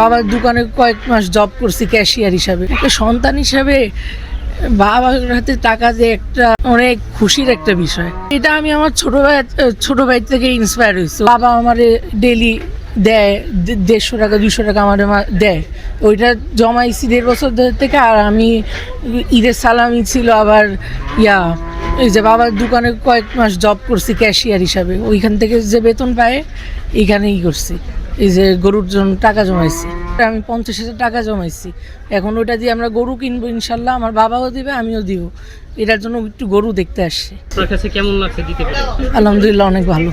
বাবার দোকানে কয়েক মাস জব করছি ক্যাশিয়ার হিসাবে। একটা সন্তান হিসাবে বাবার হাতে টাকা দিয়ে একটা অনেক খুশির একটা বিষয়। এটা আমি আমার ছোট ভাই থেকে ইন্সপায়ার হয়েছি। বাবা আমারে ডেলি দেয় 150 টাকা 200 টাকা আমার দেয়, ওইটা জমাইছি 1.5 বছর থেকে। আর আমি ঈদের সালামি ছিল, আবার এই যে বাবার দোকানে কয়েক মাস জব করছি ক্যাশিয়ার হিসাবে, ওইখান থেকে যে বেতন পায় এইখানেই করছি। এই যে গরুর জন্য টাকা জমাইছি, আমি 50,000 টাকা জমাইছি। এখন ওইটা দিয়ে আমরা গরু কিনবো ইনশাল্লাহ, আমার বাবাও দিবে আমিও দিব। এটার জন্য একটু গরু দেখতে আসছি। আপনার কাছে কেমন লাগছে দিতে পেরে? আলহামদুলিল্লাহ অনেক ভালো।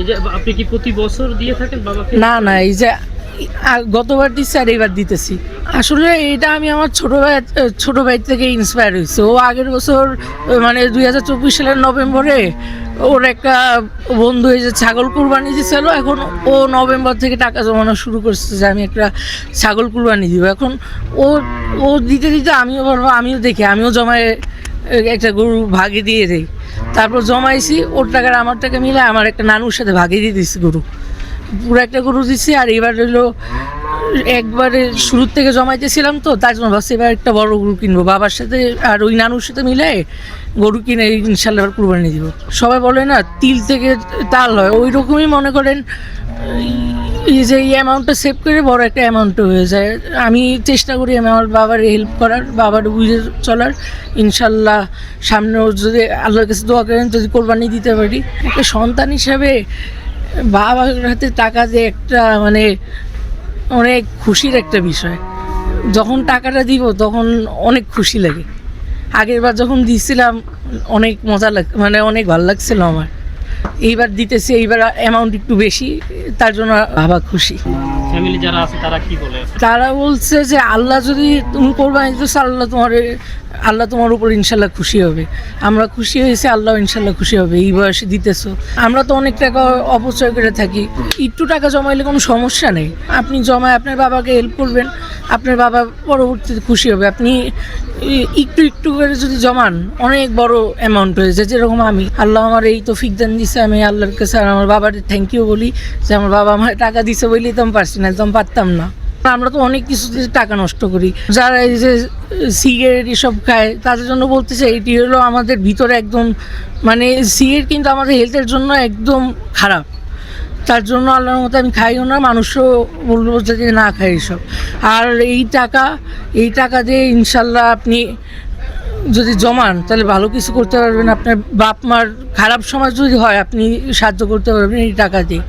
এই যে আপনি কি প্রতি বছর দিয়ে থাকেন বাবাকে? না, এই যে গতবার দিচ্ছি আর এইবার দিতেছি। আসলে এটা আমি আমার ছোট ভাই থেকে ইন্সপায়ার হয়েছি। ও আগের বছর মানে 2024 সালের নভেম্বরে ওর একটা বন্ধু এই যে ছাগল কুরবানি দিয়েছিল। এখন ও নভেম্বর থেকে টাকা জমানো শুরু করছে যে আমি একটা ছাগল কুরবানি দিব। এখন ও দিতে আমিও বলবো, আমিও দেখি, আমিও জমায় একটা গরু ভাগে দিয়ে দিই। তারপর জমাইছি, ওর টাকার আমার টাকা মিলে আমার একটা নানুর সাথে ভাগে দিয়ে দিচ্ছি গরু, পুরো একটা গরু দিচ্ছি। আর এবার হলো একবারে শুরুর থেকে জমাইতেছিলাম তো, তার জন্য ভাবছি এবার একটা বড় গরু কিনবো বাবার সাথে আর ওই নানুর সাথে মিলে গরু কিনে ইনশাল্লাহ এবার কুরবানি দিব। সবাই বলে না তিল থেকে তাল হয়, ওই রকমই মনে করেন এই যে এই অ্যামাউন্টটা সেভ করে বড় একটা অ্যামাউন্টও হয়ে যায়। আমি চেষ্টা করি আমার বাবার হেল্প করার, বাবার বুঝে চলার। ইনশাল্লাহ সামনেও যদি আল্লাহর কাছে দোয়া করেন যদি কোরবানি দিতে পারি। একটা সন্তান হিসাবে বাবার হাতে টাকা দিয়ে একটা মানে অনেক খুশির একটা বিষয়। যখন টাকাটা দিব তখন অনেক খুশি লাগে। আগের বার যখন দিয়েছিলাম অনেক মজা মানে অনেক ভালো লাগছিল আমার। এইবার দিতেছি, এইবার অ্যামাউন্ট একটু বেশি, তার জন্য বাবা খুশি। ফ্যামিলি যারা আছে তারা কি বলে? তারা বলছে যে আল্লাহ যদি তুমি কোরবানি দিতেছো, আল্লাহ তোমার উপর ইনশাল্লাহ খুশি হবে। আমরা খুশি হয়েছি, আল্লাহ ইনশাল্লাহ খুশি হবে। এই বয়সে দিতেছো। আমরা তো অনেক টাকা অপচয় করে থাকি, একটু টাকা জমাইলে কোনো সমস্যা নেই। আপনি জমায় আপনার বাবাকে হেল্প করবেন, আপনার বাবা পরবর্তীতে খুশি হবে। আপনি একটু করে যদি জমান অনেক বড় অ্যামাউন্ট হয়ে যায়। যেরকম আমি আল্লাহ আমার এই তৌফিক দান দিছে, আমি আল্লাহর কাছে আর আমার বাবার থ্যাংক ইউ বলি যে আমার বাবা আমার টাকা দিছে বলেই তো আমি পারছি না, তো আমি পারতাম না। আমরা তো অনেক কিছুতে টাকা নষ্ট করি। যারা এই যে সিগারেট এসব খায় তাদের জন্য বলতে চাই, এটি হলো আমাদের ভিতরে একদম মানে সিগারেট কিন্তু আমাদের হেলথের জন্য একদম খারাপ। তার জন্য আল্লাহর মতো আমি খাইও না, মানুষও বলবো যে না খাই এসব। আর এই টাকা দিয়ে ইনশাল্লাহ আপনি যদি জমান তাহলে ভালো কিছু করতে পারবেন। আপনার বাপ মার খারাপ সময় যদি হয় আপনি সাহায্য করতে পারবেন এই টাকা দিয়ে।